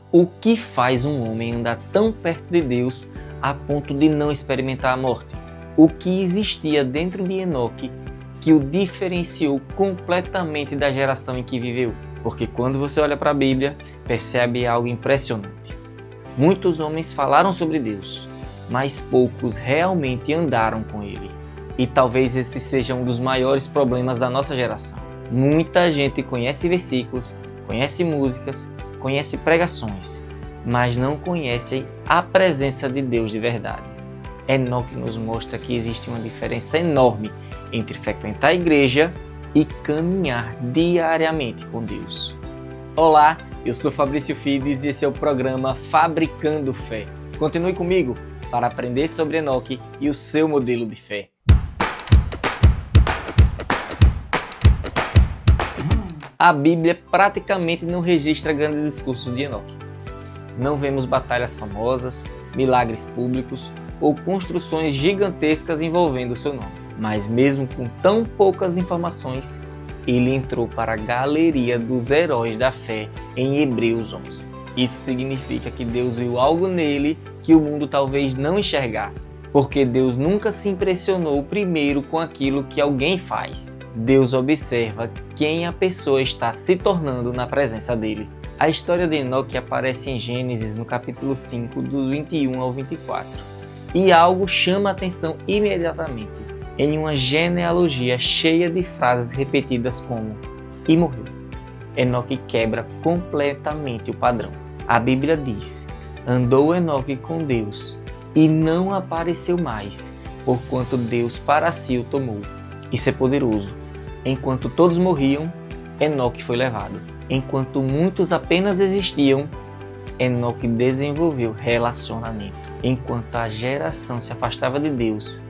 O que faz um homem andar tão perto de Deus a ponto de não experimentar a morte? O que existia dentro de Enoque que o diferenciou completamente da geração em que viveu? Porque quando você olha para a Bíblia, percebe algo impressionante. Muitos homens falaram sobre Deus, mas poucos realmente andaram com Ele. E talvez esse seja um dos maiores problemas da nossa geração. Muita gente conhece versículos, conhece músicas, conhece pregações, mas não conhece a presença de Deus de verdade. Enoque nos mostra que existe uma diferença enorme entre frequentar a igreja e caminhar diariamente com Deus. Olá, eu sou Fabrício Fides e esse é o programa Fabricando Fé. Continue comigo para aprender sobre Enoque e o seu modelo de fé. A Bíblia praticamente não registra grandes discursos de Enoque. Não vemos batalhas famosas, milagres públicos ou construções gigantescas envolvendo o seu nome. Mas mesmo com tão poucas informações, ele entrou para a galeria dos heróis da fé em Hebreus 11. Isso significa que Deus viu algo nele que o mundo talvez não enxergasse. Porque Deus nunca se impressionou primeiro com aquilo que alguém faz. Deus observa quem a pessoa está se tornando na presença dele. A história de Enoque aparece em Gênesis no capítulo 5, dos 21 ao 24. E algo chama a atenção imediatamente, em uma genealogia cheia de frases repetidas como "e morreu". Enoque quebra completamente o padrão. A Bíblia diz: andou Enoque com Deus e não apareceu mais, porquanto Deus para si o tomou. Isso é poderoso. Enquanto todos morriam, Enoque foi levado. Enquanto muitos apenas existiam, Enoque desenvolveu relacionamento. Enquanto a geração se afastava de Deus,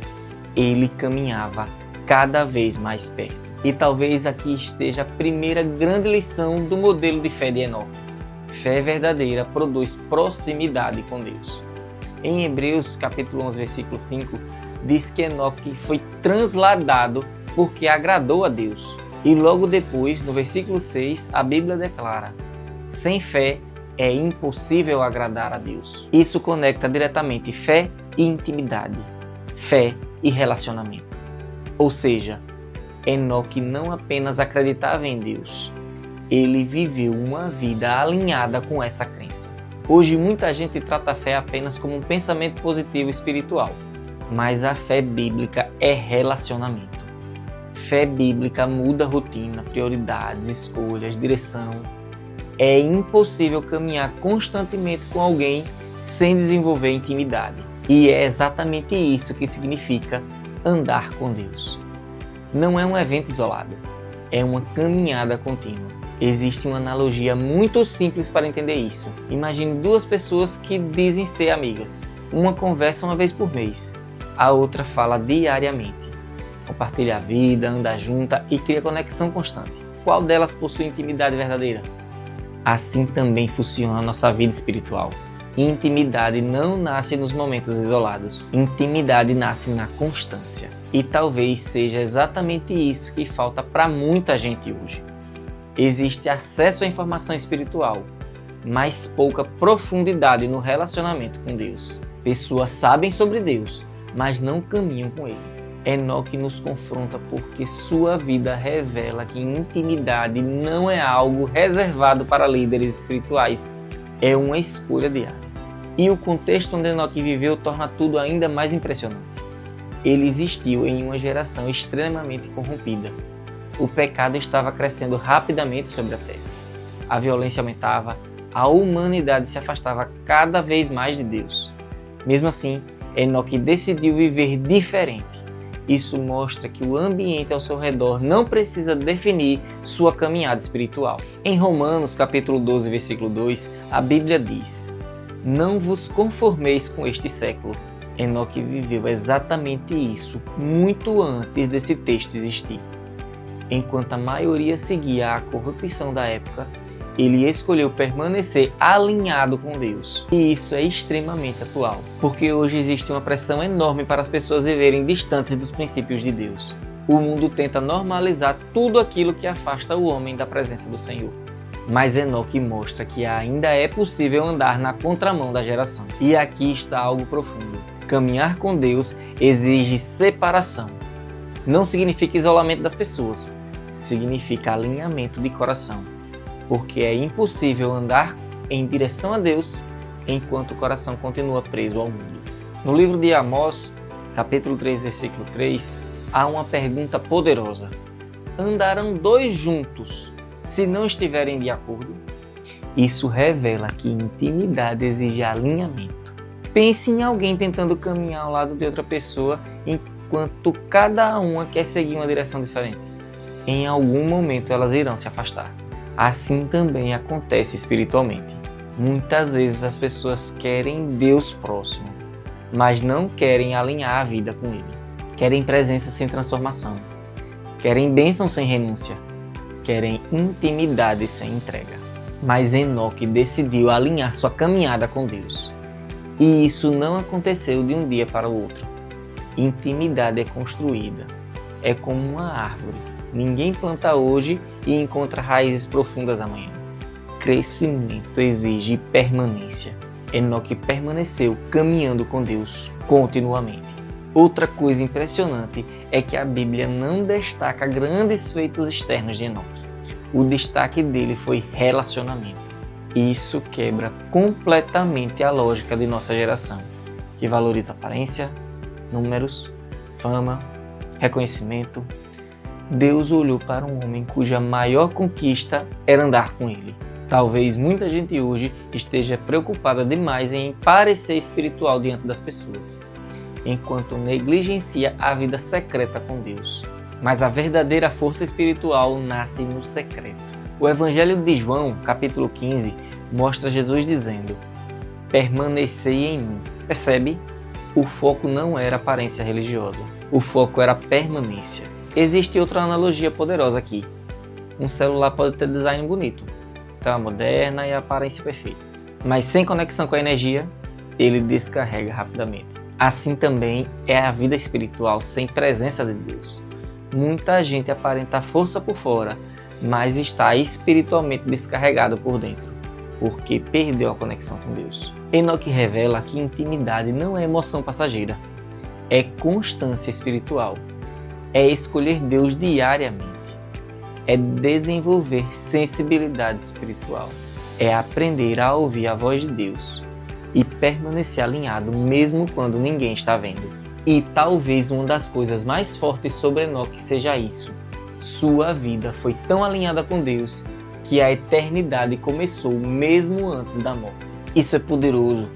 ele caminhava cada vez mais perto. E talvez aqui esteja a primeira grande lição do modelo de fé de Enoque. Fé verdadeira produz proximidade com Deus. Em Hebreus capítulo 11, versículo 5, diz que Enoque foi transladado porque agradou a Deus. E logo depois, no versículo 6, a Bíblia declara: sem fé é impossível agradar a Deus. Isso conecta diretamente fé e intimidade, fé e relacionamento. Ou seja, Enoque não apenas acreditava em Deus, ele viveu uma vida alinhada com essa crença. Hoje muita gente trata a fé apenas como um pensamento positivo espiritual, mas a fé bíblica é relacionamento. Fé bíblica muda rotina, prioridades, escolhas, direção. É impossível caminhar constantemente com alguém sem desenvolver intimidade. E é exatamente isso que significa andar com Deus. Não é um evento isolado, é uma caminhada contínua. Existe uma analogia muito simples para entender isso. Imagine duas pessoas que dizem ser amigas. Uma conversa uma vez por mês, a outra fala diariamente. Compartilha a vida, anda junta e cria conexão constante. Qual delas possui intimidade verdadeira? Assim também funciona a nossa vida espiritual. Intimidade não nasce nos momentos isolados. Intimidade nasce na constância. E talvez seja exatamente isso que falta para muita gente hoje. Existe acesso à informação espiritual, mas pouca profundidade no relacionamento com Deus. Pessoas sabem sobre Deus, mas não caminham com Ele. Enoque nos confronta porque sua vida revela que intimidade não é algo reservado para líderes espirituais, é uma escolha diária. E o contexto onde Enoque viveu torna tudo ainda mais impressionante. Ele existiu em uma geração extremamente corrompida. O pecado estava crescendo rapidamente sobre a terra. A violência aumentava, a humanidade se afastava cada vez mais de Deus. Mesmo assim, Enoque decidiu viver diferente. Isso mostra que o ambiente ao seu redor não precisa definir sua caminhada espiritual. Em Romanos capítulo 12, versículo 2, a Bíblia diz: não vos conformeis com este século. Enoque viveu exatamente isso muito antes desse texto existir. Enquanto a maioria seguia a corrupção da época, ele escolheu permanecer alinhado com Deus. E isso é extremamente atual, porque hoje existe uma pressão enorme para as pessoas viverem distantes dos princípios de Deus. O mundo tenta normalizar tudo aquilo que afasta o homem da presença do Senhor. Mas Enoque mostra que ainda é possível andar na contramão da geração. E aqui está algo profundo. Caminhar com Deus exige separação. Não significa isolamento das pessoas, significa alinhamento de coração. Porque é impossível andar em direção a Deus enquanto o coração continua preso ao mundo. No livro de Amós, capítulo 3, versículo 3, há uma pergunta poderosa. Andarão dois juntos se não estiverem de acordo? Isso revela que intimidade exige alinhamento. Pense em alguém tentando caminhar ao lado de outra pessoa enquanto cada uma quer seguir uma direção diferente. Em algum momento elas irão se afastar. Assim também acontece espiritualmente. Muitas vezes as pessoas querem Deus próximo, mas não querem alinhar a vida com Ele. Querem presença sem transformação. Querem bênção sem renúncia. Querem intimidade sem entrega. Mas Enoque decidiu alinhar sua caminhada com Deus. E isso não aconteceu de um dia para o outro. Intimidade é construída. É como uma árvore. Ninguém planta hoje e encontra raízes profundas amanhã. Crescimento exige permanência. Enoque permaneceu caminhando com Deus continuamente. Outra coisa impressionante é que a Bíblia não destaca grandes feitos externos de Enoque. O destaque dele foi relacionamento. Isso quebra completamente a lógica de nossa geração, que valoriza aparência, números, fama, reconhecimento. Deus olhou para um homem cuja maior conquista era andar com ele. Talvez muita gente hoje esteja preocupada demais em parecer espiritual diante das pessoas, enquanto negligencia a vida secreta com Deus. Mas a verdadeira força espiritual nasce no secreto. O Evangelho de João, capítulo 15, mostra Jesus dizendo: permanecei em mim. Percebe? O foco não era aparência religiosa. O foco era permanência. Existe outra analogia poderosa aqui. Um celular pode ter design bonito, tela moderna e aparência perfeita, mas sem conexão com a energia, ele descarrega rapidamente. Assim também é a vida espiritual sem presença de Deus. Muita gente aparenta força por fora, mas está espiritualmente descarregado por dentro, porque perdeu a conexão com Deus. Enoque revela que intimidade não é emoção passageira, é constância espiritual, é escolher Deus diariamente, é desenvolver sensibilidade espiritual, é aprender a ouvir a voz de Deus e permanecer alinhado mesmo quando ninguém está vendo. E talvez uma das coisas mais fortes sobre Enoque seja isso. Sua vida foi tão alinhada com Deus que a eternidade começou mesmo antes da morte. Isso é poderoso,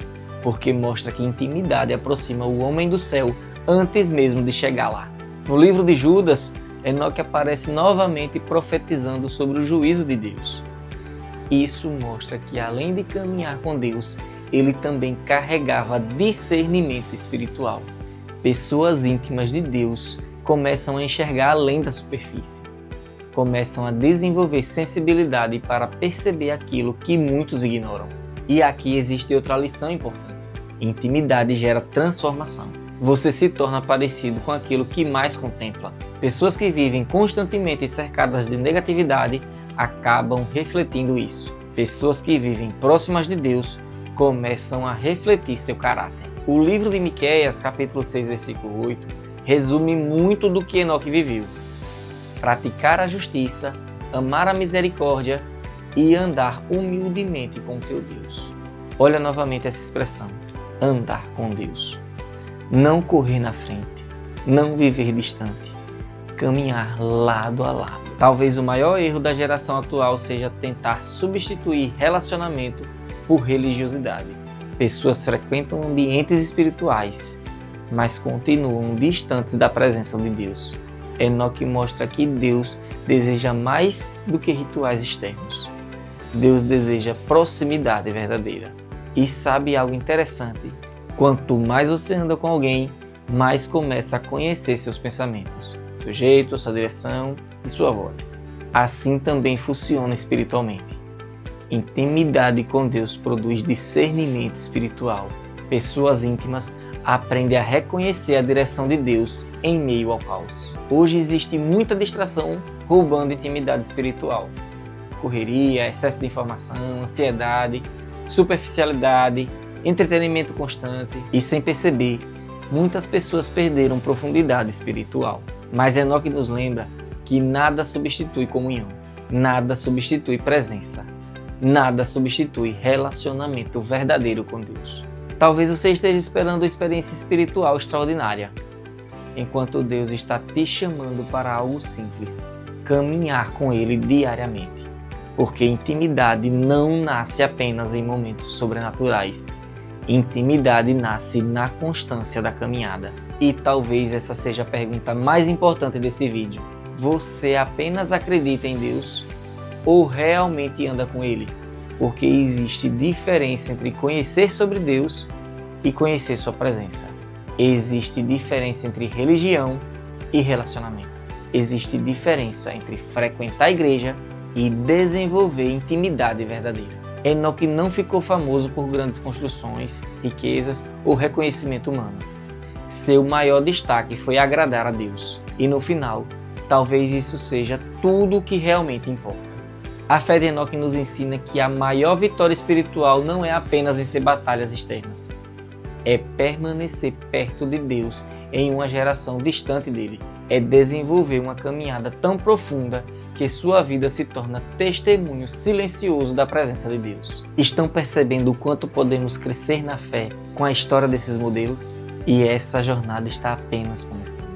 porque mostra que intimidade aproxima o homem do céu antes mesmo de chegar lá. No livro de Judas, Enoque aparece novamente profetizando sobre o juízo de Deus. Isso mostra que além de caminhar com Deus, ele também carregava discernimento espiritual. Pessoas íntimas de Deus começam a enxergar além da superfície. Começam a desenvolver sensibilidade para perceber aquilo que muitos ignoram. E aqui existe outra lição importante. Intimidade gera transformação. Você se torna parecido com aquilo que mais contempla. Pessoas que vivem constantemente cercadas de negatividade acabam refletindo isso. Pessoas que vivem próximas de Deus começam a refletir seu caráter. O livro de Miqueias, capítulo 6, versículo 8, resume muito do que Enoque viveu. Praticar a justiça, amar a misericórdia e andar humildemente com teu Deus. Olha novamente essa expressão, andar com Deus. Não correr na frente, não viver distante, caminhar lado a lado. Talvez o maior erro da geração atual seja tentar substituir relacionamento por religiosidade. Pessoas frequentam ambientes espirituais, mas continuam distantes da presença de Deus. Enoque mostra que Deus deseja mais do que rituais externos. Deus deseja proximidade verdadeira. E sabe algo interessante? Quanto mais você anda com alguém, mais começa a conhecer seus pensamentos, seu jeito, sua direção e sua voz. Assim também funciona espiritualmente. Intimidade com Deus produz discernimento espiritual. Pessoas íntimas aprendem a reconhecer a direção de Deus em meio ao caos. Hoje existe muita distração roubando intimidade espiritual. correria, excesso de informação, ansiedade, superficialidade, entretenimento constante e, sem perceber, muitas pessoas perderam profundidade espiritual. Mas Enoque nos lembra que nada substitui comunhão, nada substitui presença, nada substitui relacionamento verdadeiro com Deus. Talvez você esteja esperando uma experiência espiritual extraordinária, enquanto Deus está te chamando para algo simples, caminhar com Ele diariamente. Porque intimidade não nasce apenas em momentos sobrenaturais. Intimidade nasce na constância da caminhada. E talvez essa seja a pergunta mais importante desse vídeo. Você apenas acredita em Deus ou realmente anda com Ele? Porque existe diferença entre conhecer sobre Deus e conhecer sua presença. Existe diferença entre religião e relacionamento. Existe diferença entre frequentar a igreja e desenvolver intimidade verdadeira. Enoque não ficou famoso por grandes construções, riquezas ou reconhecimento humano. Seu maior destaque foi agradar a Deus. E no final, talvez isso seja tudo o que realmente importa. A fé de Enoque nos ensina que a maior vitória espiritual não é apenas vencer batalhas externas. É permanecer perto de Deus em uma geração distante dele. É desenvolver uma caminhada tão profunda que sua vida se torna testemunho silencioso da presença de Deus. Estão percebendo o quanto podemos crescer na fé com a história desses modelos? E essa jornada está apenas começando.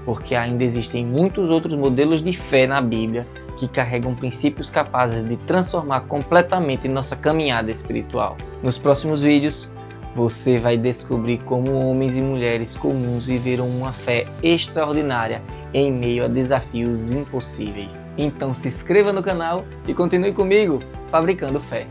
Porque ainda existem muitos outros modelos de fé na Bíblia que carregam princípios capazes de transformar completamente nossa caminhada espiritual. Nos próximos vídeos, você vai descobrir como homens e mulheres comuns viveram uma fé extraordinária em meio a desafios impossíveis. Então se inscreva no canal e continue comigo, Fabricando Fé.